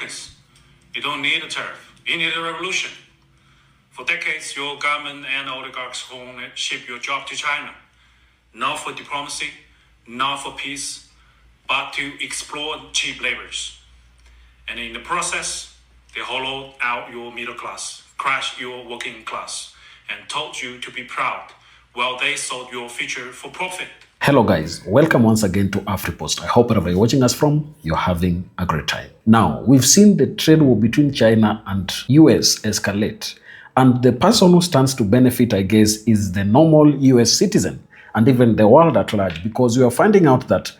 Americans, you don't need a tariff. You need a revolution. For decades, your government and oligarchs only ship your job to China, not for diplomacy, not for peace, but to exploit cheap laborers. And in the process, they hollowed out your middle class, crushed your working class, and told you to be proud while they sold your future for profit. Hello guys, welcome once again to AfriPost. I hope wherever you're watching us from, you're having a great time. Now, we've seen the trade war between China and US escalate. And the person who stands to benefit, I guess, is the normal US citizen and even the world at large, because we are finding out that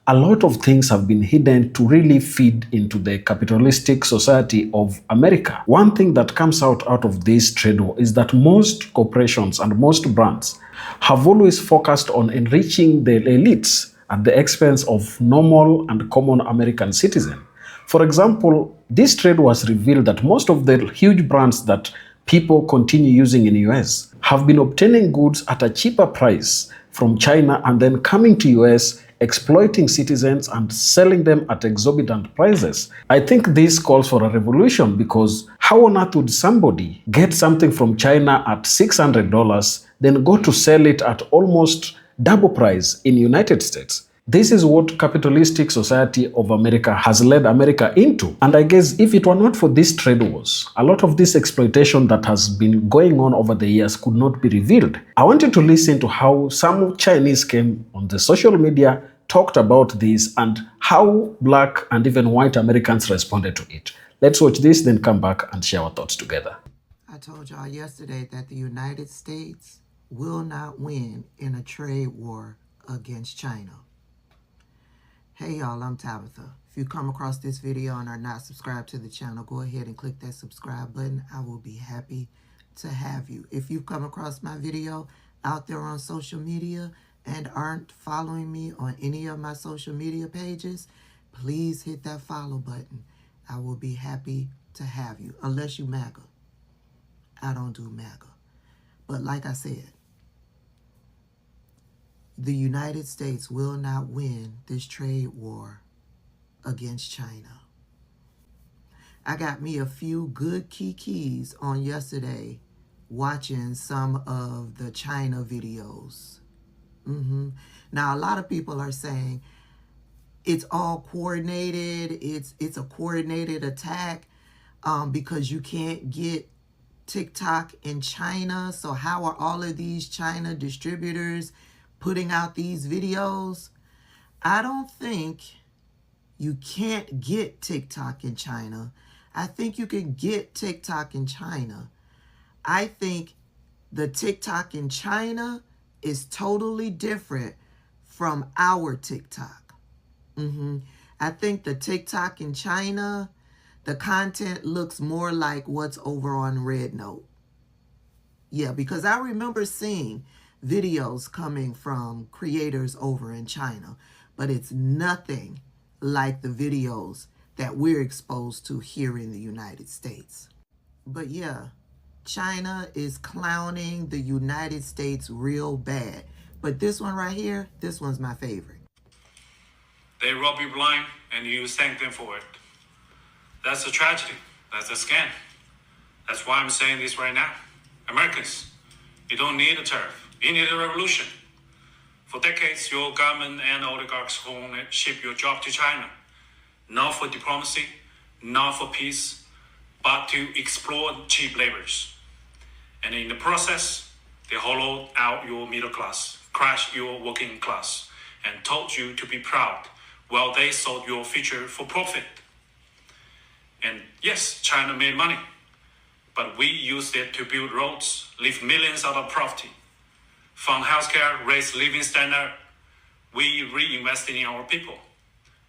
a lot of things have been hidden to really feed into the capitalistic society of America. One thing that comes out of this trade war is that most corporations and most brands have always focused on enriching the elites at the expense of normal and common American citizens. For example, this trade was revealed that most of the huge brands that people continue using in the US have been obtaining goods at a cheaper price from China and then coming to US, exploiting citizens and selling them at exorbitant prices. I think this calls for a revolution, because how on earth would somebody get something from China at $600, then go to sell it at almost double price in the United States? This is what capitalistic society of America has led America into. And I guess if it were not for these trade wars, a lot of this exploitation that has been going on over the years could not be revealed. I want you to listen to how some Chinese came on the social media, talked about this, and how black and even white Americans responded to it. Let's watch this, then come back and share our thoughts together. I told y'all yesterday that the United States will not win in a trade war against China. Hey y'all, I'm Tabitha. If you come across this video and are not subscribed to the channel, go ahead and click that subscribe button. I will be happy to have you. If you've come across my video out there on social media and aren't following me on any of my social media pages, please hit that follow button. I will be happy to have you, unless you MAGA. I don't do MAGA. But like I said, the United States will not win this trade war against China. I got me a few good keys on yesterday watching some of the China videos. Now, a lot of people are saying it's all coordinated. It's a coordinated attack because you can't get TikTok in China. So how are all of these China distributors putting out these videos? I don't think you can't get TikTok in China. I think you can get TikTok in China. I think the TikTok in China is totally different from our TikTok. I think the TikTok in China, the content looks more like what's over on Red Note. Yeah, because I remember seeing videos coming from creators over in China, but it's nothing like the videos that we're exposed to here in the United States. But yeah, China is clowning the United States real bad. But this one right here, this one's my favorite. They rob you blind and you thank them for it. That's a tragedy. That's a scam. That's why I'm saying this right now. Americans, you don't need a tariff. You need a revolution. For decades, your government and oligarchs only ship your job to China, not for diplomacy, not for peace, but to exploit cheap laborers. And in the process, they hollowed out your middle class, crushed your working class, and told you to be proud while they sold your future for profit. And yes, China made money, but we used it to build roads, lift millions out of poverty, fund healthcare, raise living standard. We reinvested in our people.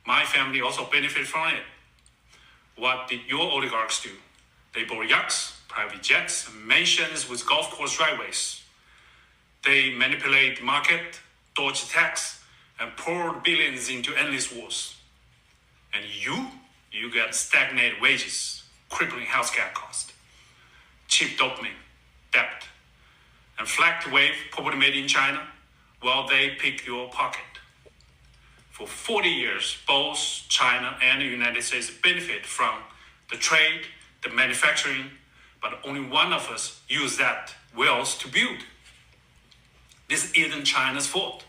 My family also benefited from it. What did your oligarchs do? They bought yachts, private jets, mansions with golf course driveways. They manipulate the market, dodge tax, and poured billions into endless wars. And you get stagnated wages, crippling healthcare cost, cheap dopamine, debt, and flag wave property made in China while they pick your pocket. For 40 years, both China and the United States benefit from the trade, the manufacturing, but only one of us use that wealth to build. This isn't China's fault.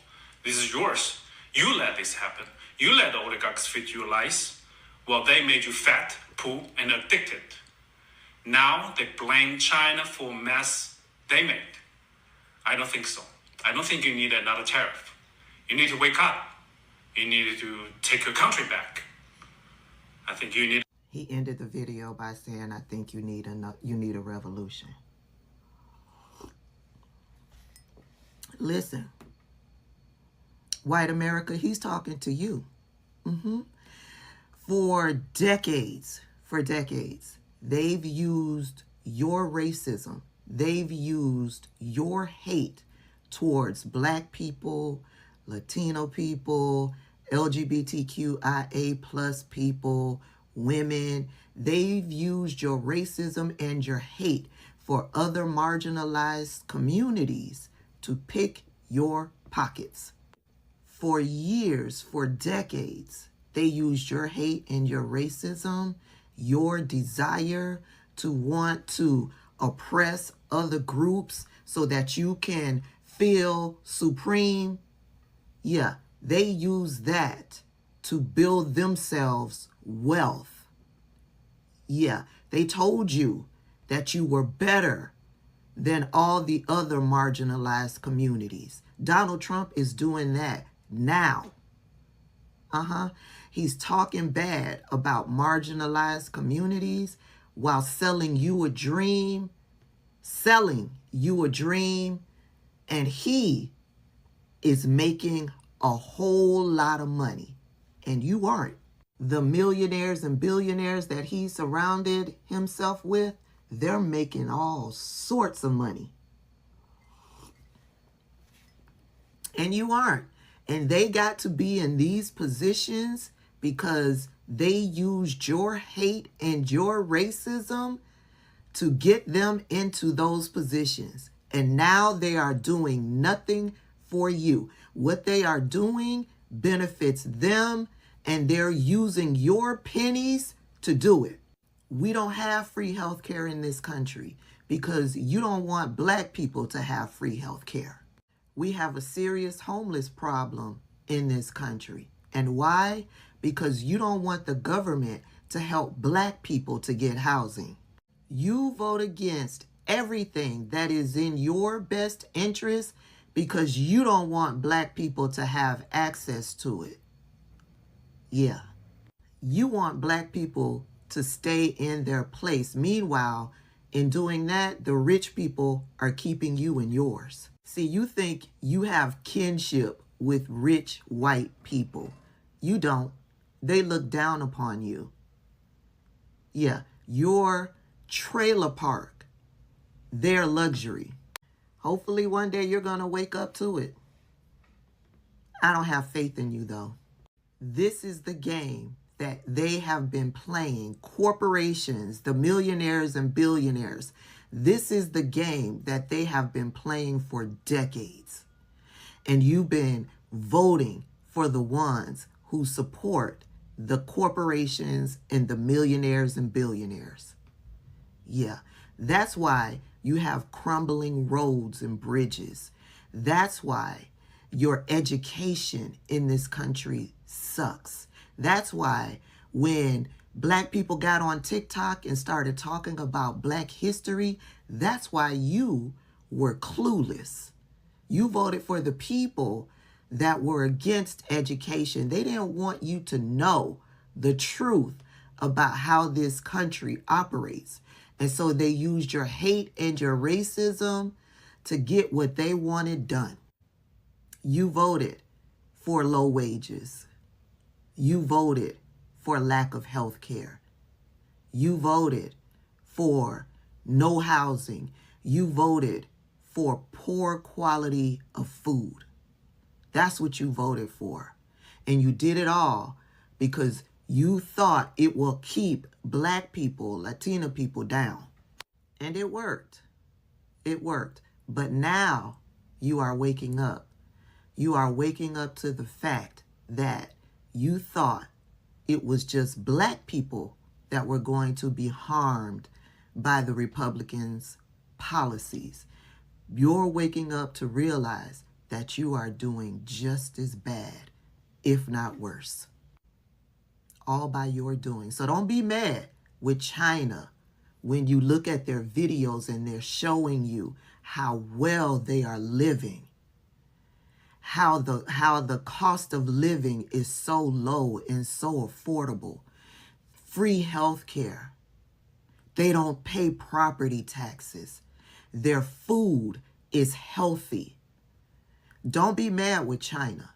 This is yours. You let this happen. You let the oligarchs feed you lies. Well, they made you fat, poor, and addicted. Now they blame China for mess they made. I don't think so. I don't think you need another tariff. You need to wake up. You need to take your country back. I think you need. He ended the video by saying, I think you need a revolution. Listen, white America, he's talking to you. For decades, they've used your racism. They've used your hate towards black people, Latino people, LGBTQIA plus people, women. They've used your racism and your hate for other marginalized communities to pick your pockets. For years, for decades, they used your hate and your racism, your desire to want to oppress other groups so that you can feel supreme. Yeah, they use that to build themselves wealth. Yeah, they told you that you were better than all the other marginalized communities. Donald Trump is doing that now. He's talking bad about marginalized communities while selling you a dream, and he is making a whole lot of money, and you aren't. The millionaires and billionaires that he surrounded himself with, they're making all sorts of money. And you aren't. And they got to be in these positions because they used your hate and your racism to get them into those positions. And now they are doing nothing for you. What they are doing benefits them, and they're using your pennies to do it. We don't have free health care in this country because you don't want black people to have free health care. We have a serious homeless problem in this country. And why? Because you don't want the government to help black people to get housing. You vote against everything that is in your best interest because you don't want black people to have access to it. Yeah. You want black people to stay in their place. Meanwhile, in doing that, the rich people are keeping you in yours. See, you think you have kinship with rich white people. You don't. They look down upon you. Yeah, your trailer park, their luxury. Hopefully one day you're going to wake up to it. I don't have faith in you, though. This is the game that they have been playing. Corporations, the millionaires and billionaires. This is the game that they have been playing for decades. And you've been voting for the ones who support the corporations and the millionaires and billionaires. Yeah, that's why you have crumbling roads and bridges. That's why your education in this country sucks. That's why when black people got on TikTok and started talking about black history, that's why you were clueless. You voted for the people that were against education. They didn't want you to know the truth about how this country operates. And so they used your hate and your racism to get what they wanted done. You voted for low wages. You voted for lack of health care. You voted for no housing. You voted for poor quality of food. That's what you voted for. And you did it all because you thought it will keep black people, Latino people down. And it worked. It worked. But now you are waking up. You are waking up to the fact that you thought it was just black people that were going to be harmed by the Republicans' policies. You're waking up to realize that you are doing just as bad, if not worse, all by your doing. So don't be mad with China when you look at their videos and they're showing you how well they are living, how the cost of living is so low and so affordable. Free health care. They don't pay property taxes. Their food is healthy. Don't be mad with China.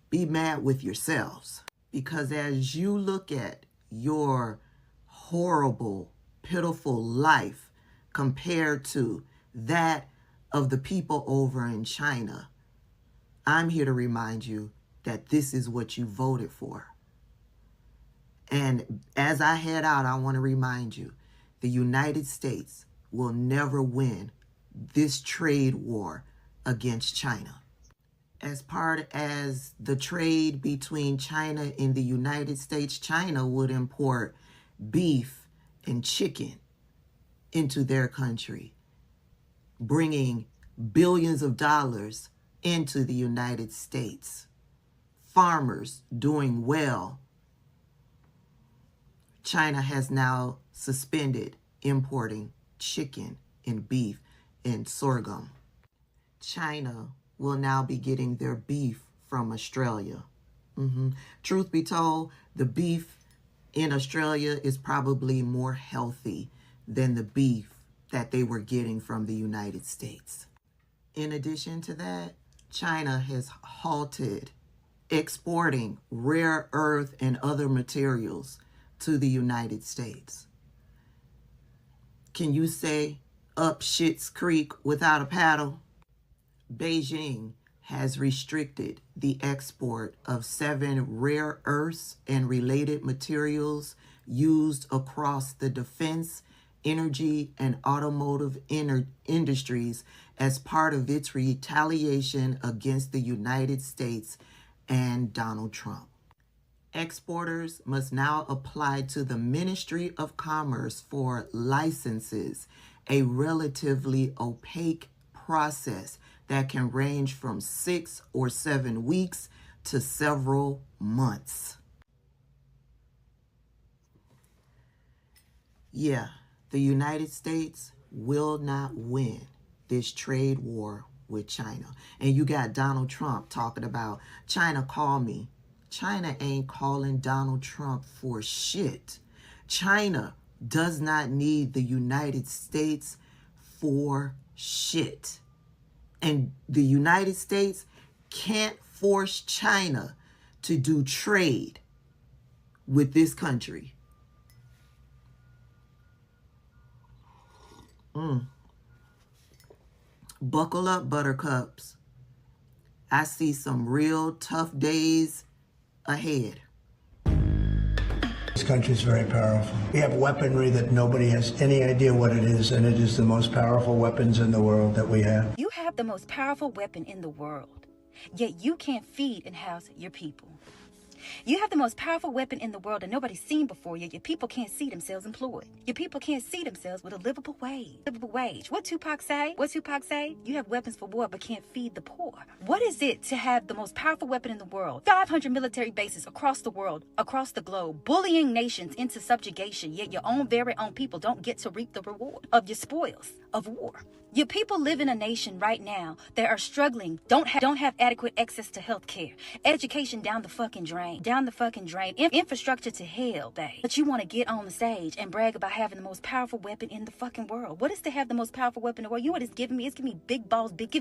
Be mad with yourselves. Because as you look at your horrible, pitiful life compared to that of the people over in China, I'm here to remind you that this is what you voted for. And as I head out, I want to remind you, the United States will never win this trade war against China. As part as the trade between China and the United States, China would import beef and chicken into their country, bringing billions of dollars into the United States. Farmers doing well. China has now suspended importing chicken and beef and sorghum. China will now be getting their beef from Australia. Truth be told, the beef in Australia is probably more healthy than the beef that they were getting from the United States. In addition to that, China has halted exporting rare earth and other materials to the United States. Can you say up Schitt's Creek without a paddle? Beijing has restricted the export of 7 rare earths and related materials used across the defense, energy, and automotive industries as part of its retaliation against the United States and Donald Trump. Exporters must now apply to the Ministry of Commerce for licenses, a relatively opaque process that can range from 6 or 7 weeks to several months. Yeah, the United States will not win this trade war with China. And you got Donald Trump talking about, China call me. China ain't calling Donald Trump for shit. China does not need the United States for shit. And the United States can't force China to do trade with this country. Buckle up, buttercups. I see some real tough days ahead. This country is very powerful. We have weaponry that nobody has any idea what it is, and it is the most powerful weapons in the world that we have. You have the most powerful weapon in the world, yet you can't feed and house your people. You have the most powerful weapon in the world that nobody's seen before, yet your people can't see themselves employed. Your people can't see themselves with a livable wage. Livable wage. What Tupac say? You have weapons for war but can't feed the poor. What is it to have the most powerful weapon in the world? 500 military bases across the world, across the globe, bullying nations into subjugation, yet your own very own people don't get to reap the reward of your spoils of war. Your people live in a nation right now that are struggling, don't have adequate access to health care, education down the fucking drain, infrastructure to hell, babe. But you want to get on the stage and brag about having the most powerful weapon in the fucking world. What is to have the most powerful weapon in the world? You know what it's giving me? It's giving me big balls, big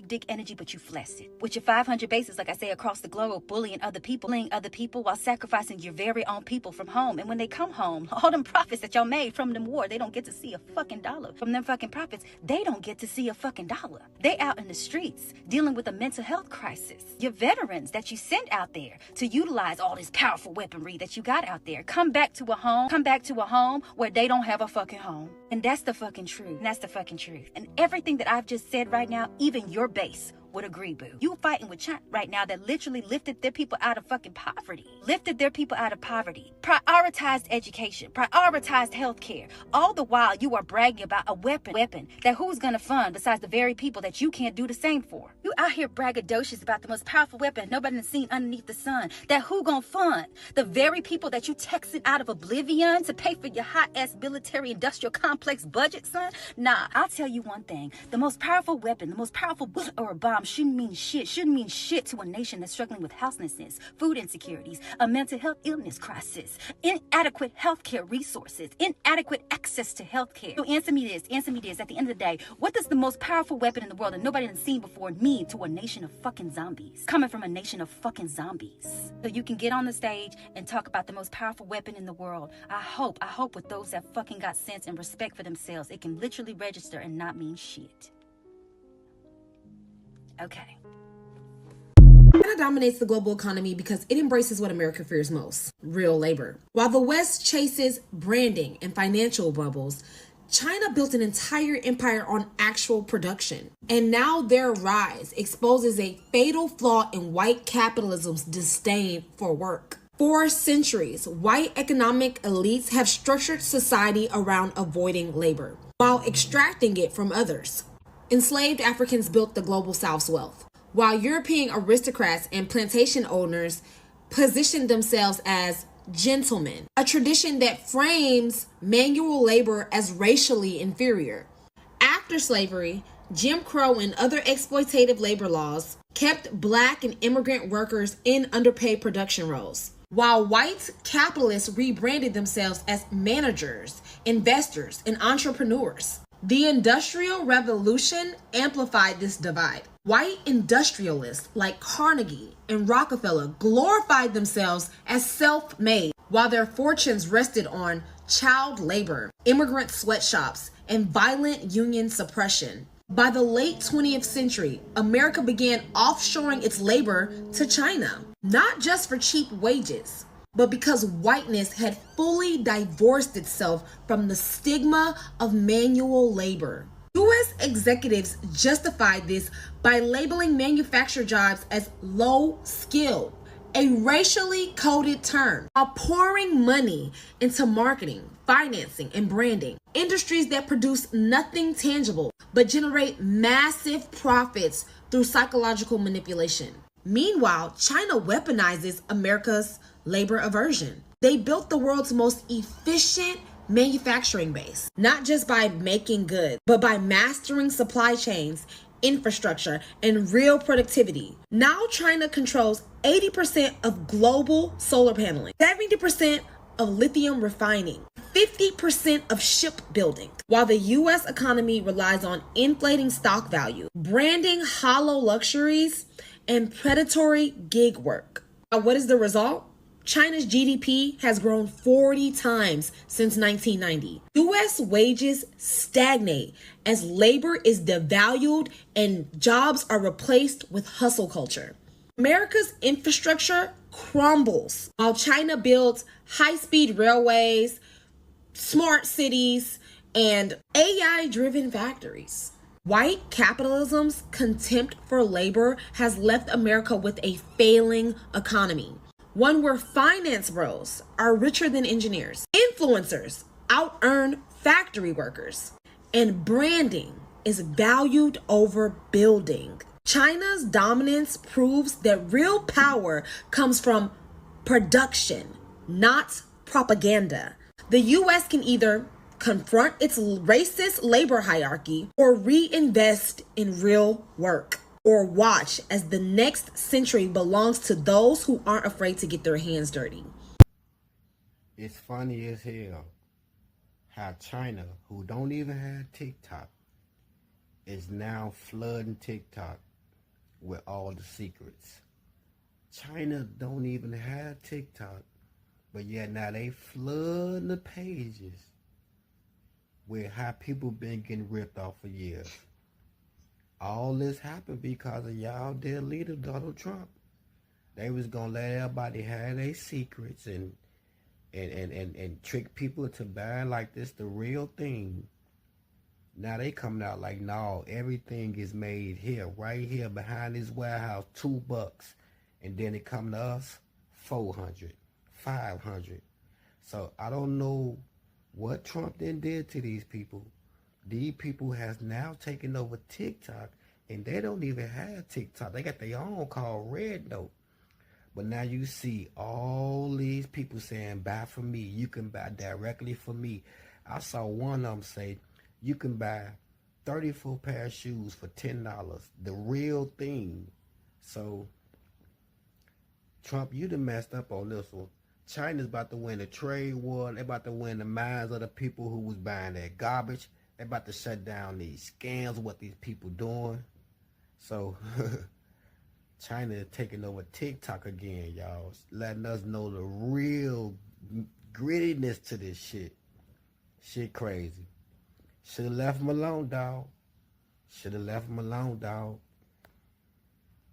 dick energy, but you flaccid. With your 500 bases, like I say, across the globe, bullying other people while sacrificing your very own people from home. And when they come home, all them profits that y'all made from them war, they don't get to see a fucking dollar from them fucking profits. They don't get to see a fucking dollar. They out in the streets dealing with a mental health crisis. Your veterans that you sent out there to utilize all this powerful weaponry that you got out there come back to a home where they don't have a fucking home. And that's the fucking truth. And everything that I've just said right now, even your base would agree, boo. You fighting with China right now that literally lifted their people out of fucking poverty. Lifted their people out of poverty. Prioritized education. Prioritized healthcare. All the while you are bragging about a weapon that who's gonna fund besides the very people that you can't do the same for. You out here braggadocious about the most powerful weapon nobody has seen underneath the sun. That who gonna fund? The very people that you texted out of oblivion to pay for your hot-ass military industrial complex budget, son? Nah, I'll tell you one thing. The most powerful weapon, the most powerful bullet or a bomb shouldn't mean shit to a nation that's struggling with houselessness, food insecurities, a mental health illness crisis, inadequate healthcare resources, inadequate access to healthcare. So answer me this. At the end of the day, what does the most powerful weapon in the world that nobody has seen before mean to a nation of fucking zombies? Coming from a nation of fucking zombies. So you can get on the stage and talk about the most powerful weapon in the world. I hope with those that fucking got sense and respect for themselves, it can literally register and not mean shit. Okay. China dominates the global economy because it embraces what America fears most, real labor. While the West chases branding and financial bubbles, China built an entire empire on actual production. And now their rise exposes a fatal flaw in white capitalism's disdain for work. For centuries, white economic elites have structured society around avoiding labor, while extracting it from others. Enslaved Africans built the global South's wealth, while European aristocrats and plantation owners positioned themselves as gentlemen, a tradition that frames manual labor as racially inferior. After slavery, Jim Crow and other exploitative labor laws kept Black and immigrant workers in underpaid production roles, while white capitalists rebranded themselves as managers, investors, and entrepreneurs. The Industrial Revolution amplified this divide. White industrialists like Carnegie and Rockefeller glorified themselves as self-made, while their fortunes rested on child labor, immigrant sweatshops, and violent union suppression. By the late 20th century, America began offshoring its labor to China, not just for cheap wages, but because whiteness had fully divorced itself from the stigma of manual labor. U.S. executives justified this by labeling manufactured jobs as low-skilled, a racially coded term, while pouring money into marketing, financing, and branding, industries that produce nothing tangible but generate massive profits through psychological manipulation. Meanwhile, China weaponizes America's labor aversion. They built the world's most efficient manufacturing base, not just by making goods, but by mastering supply chains, infrastructure, and real productivity. Now China controls 80% of global solar paneling, 70% of lithium refining, 50% of shipbuilding, while the U.S. economy relies on inflating stock value, branding hollow luxuries, and predatory gig work. Now, what is the result? China's GDP has grown 40 times since 1990. U.S. wages stagnate as labor is devalued and jobs are replaced with hustle culture. America's infrastructure crumbles while China builds high-speed railways, smart cities, and AI-driven factories. White capitalism's contempt for labor has left America with a failing economy, one where finance bros are richer than engineers, influencers out-earn factory workers, and branding is valued over building. China's dominance proves that real power comes from production, not propaganda. The U.S. can either confront its racist labor hierarchy or reinvest in real work, or watch as the next century belongs to those who aren't afraid to get their hands dirty. It's funny as hell how China, who don't even have TikTok, is now flooding TikTok with all the secrets. China don't even have TikTok, but yet now they flood the pages with how people been getting ripped off for years. All this happened because of y'all dear leader Donald Trump. They was gonna let everybody have their secrets and trick people to buying like this the real thing. Now they coming out like, no, everything is made here, right here behind this warehouse, $2. And then it come to us, 400, 500. So I don't know what Trump then did to these people. These people has now taken over TikTok, and they don't even have TikTok. They got their own called Red Note. But now you see all these people saying, buy from me. You can buy directly from me. I saw one of them say, you can buy 34 pair of shoes for $10. The real thing. So, Trump, you done messed up on this one. China's about to win the trade war. They're about to win the minds of the people who was buying that garbage. They're about to shut down these scams, what these people doing. So, China is taking over TikTok again, y'all. Letting us know the real grittiness to this shit. Shit crazy. Should have left him alone, dog. Should have left him alone, dog.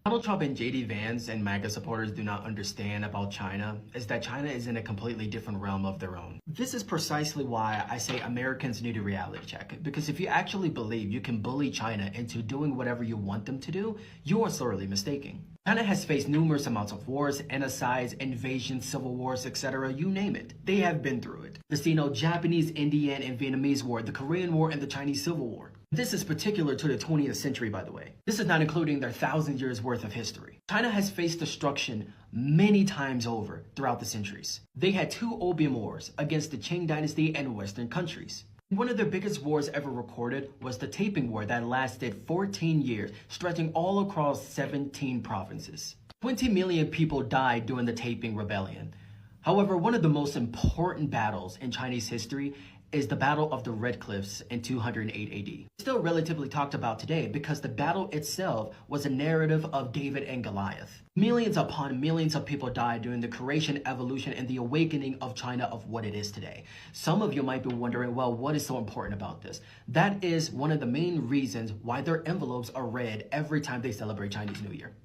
Donald Trump and JD Vance and MAGA supporters do not understand about China is that China is in a completely different realm of their own. This is precisely why I say Americans need a reality check. Because if you actually believe you can bully China into doing whatever you want them to do, you are sorely mistaken. China has faced numerous amounts of wars, genocides, invasions, civil wars, etc. You name it. They have been through it. The Sino-Japanese, Indian, and Vietnamese War, the Korean War, and the Chinese Civil War. This is particular to the 20th century, by the way. This is not including their 1,000 years worth of history. China has faced destruction many times over throughout the centuries. They had 2 opium wars against the Qing dynasty and Western countries. One of their biggest wars ever recorded was the Taiping War that lasted 14 years, stretching all across 17 provinces. 20 million people died during the Taiping Rebellion. However, one of the most important battles in Chinese history is the Battle of the Red Cliffs in 208 AD. It's still relatively talked about today because the battle itself was a narrative of David and Goliath. Millions upon millions of people died during the creation, evolution, and the awakening of China of what it is today. Some of you might be wondering, well, what is so important about this? That is one of the main reasons why their envelopes are red every time they celebrate Chinese New Year.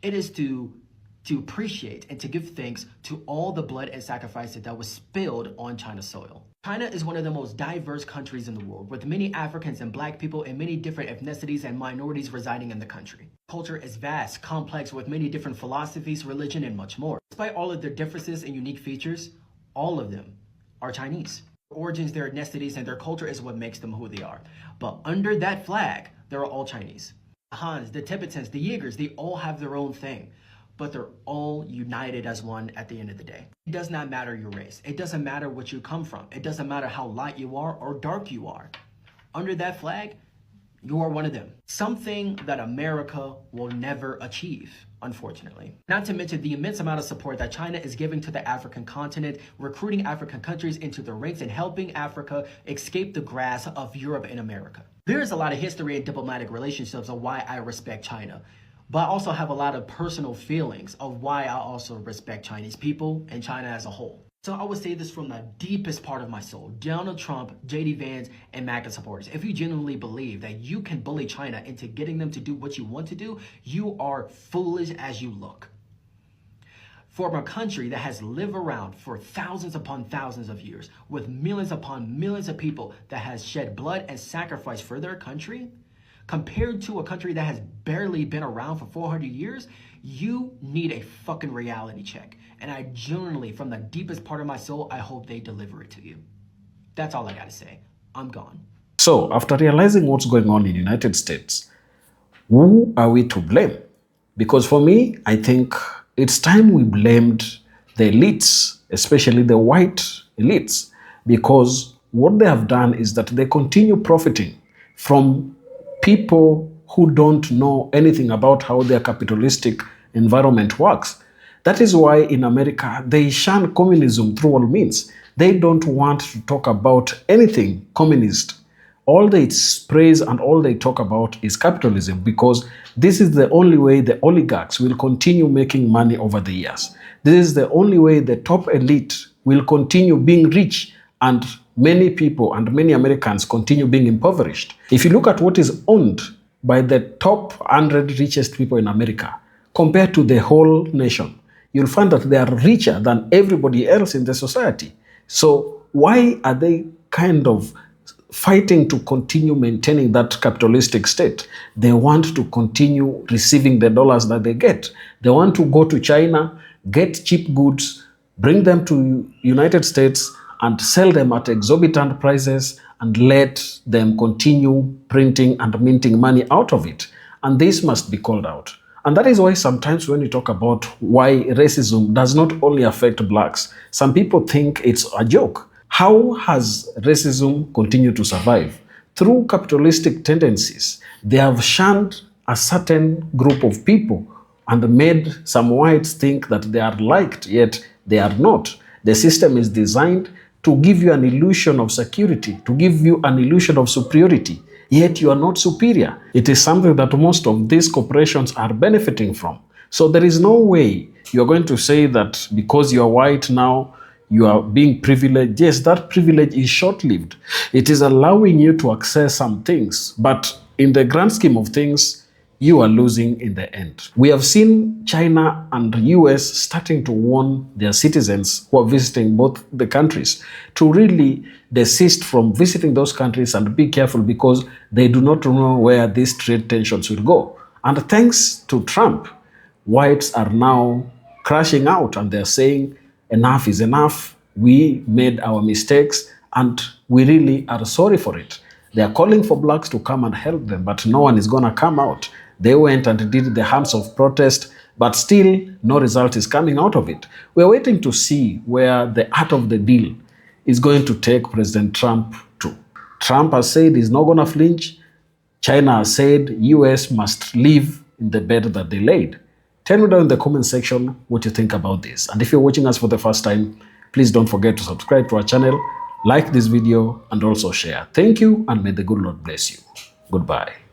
It is to appreciate and to give thanks to all the blood and sacrifices that was spilled on China's soil. China is one of the most diverse countries in the world, with many Africans and Black people and many different ethnicities and minorities residing in the country. Culture is vast, complex, with many different philosophies, religion, and much more. Despite all of their differences and unique features, all of them are Chinese. Their origins, their ethnicities, and their culture is what makes them who they are. But under that flag, they're all Chinese. The Hans, the Tibetans, the Uyghurs, they all have their own thing. But they're all united as one at the end of the day. It does not matter your race. It doesn't matter what you come from. It doesn't matter how light you are or dark you are. Under that flag, you are one of them. Something that America will never achieve, unfortunately. Not to mention the immense amount of support that China is giving to the African continent, recruiting African countries into their ranks and helping Africa escape the grasp of Europe and America. There is a lot of history and diplomatic relationships of why I respect China. But I also have a lot of personal feelings of why I also respect Chinese people and China as a whole. So I would say this from the deepest part of my soul. Donald Trump, JD Vance, and MAGA supporters, if you genuinely believe that you can bully China into getting them to do what you want to do, you are foolish as you look. From a country that has lived around for thousands upon thousands of years, with millions upon millions of people that has shed blood and sacrifice for their country, compared to a country that has barely been around for 400 years, you need a fucking reality check. And I genuinely, from the deepest part of my soul, I hope they deliver it to you. That's all I gotta say. I'm gone. So, after realizing what's going on in the United States, who are we to blame? Because for me, I think it's time we blamed the elites, especially the white elites, because what they have done is that they continue profiting from people who don't know anything about how their capitalistic environment works. That is why in America, they shun communism through all means. They don't want to talk about anything communist. All they praise and all they talk about is capitalism, because this is the only way the oligarchs will continue making money over the years. This is the only way the top elite will continue being rich, and many people and many Americans continue being impoverished. If you look at what is owned by the top 100 richest people in America compared to the whole nation, you'll find that they are richer than everybody else in the society. So why are they kind of fighting to continue maintaining that capitalistic state. They want to continue receiving the dollars that they get. They want to go to China, get cheap goods, bring them to United States and sell them at exorbitant prices and let them continue printing and minting money out of it. And this must be called out. And that is why sometimes when we talk about why racism does not only affect blacks, some people think it's a joke. How has racism continued to survive? Through capitalistic tendencies. They have shunned a certain group of people and made some whites think that they are liked, yet they are not. The system is designed to give you an illusion of security, to give you an illusion of superiority, yet you are not superior. It is something that most of these corporations are benefiting from. So there is no way you're going to say that because you are white now, you are being privileged. Yes, that privilege is short-lived. It is allowing you to access some things, but in the grand scheme of things, you are losing in the end. We have seen China and the US starting to warn their citizens who are visiting both the countries to really desist from visiting those countries and be careful because they do not know where these trade tensions will go. And thanks to Trump, whites are now crashing out and they're saying, enough is enough. We made our mistakes and we really are sorry for it. They are calling for blacks to come and help them, but no one is going to come out. They went and did the harms of protest, but still no result is coming out of it. We're waiting to see where the art of the deal is going to take President Trump to. Trump has said he's not going to flinch. China has said US must live in the bed that they laid. Tell me down in the comment section what you think about this. And if you're watching us for the first time, please don't forget to subscribe to our channel, like this video, and also share. Thank you, and may the good Lord bless you. Goodbye.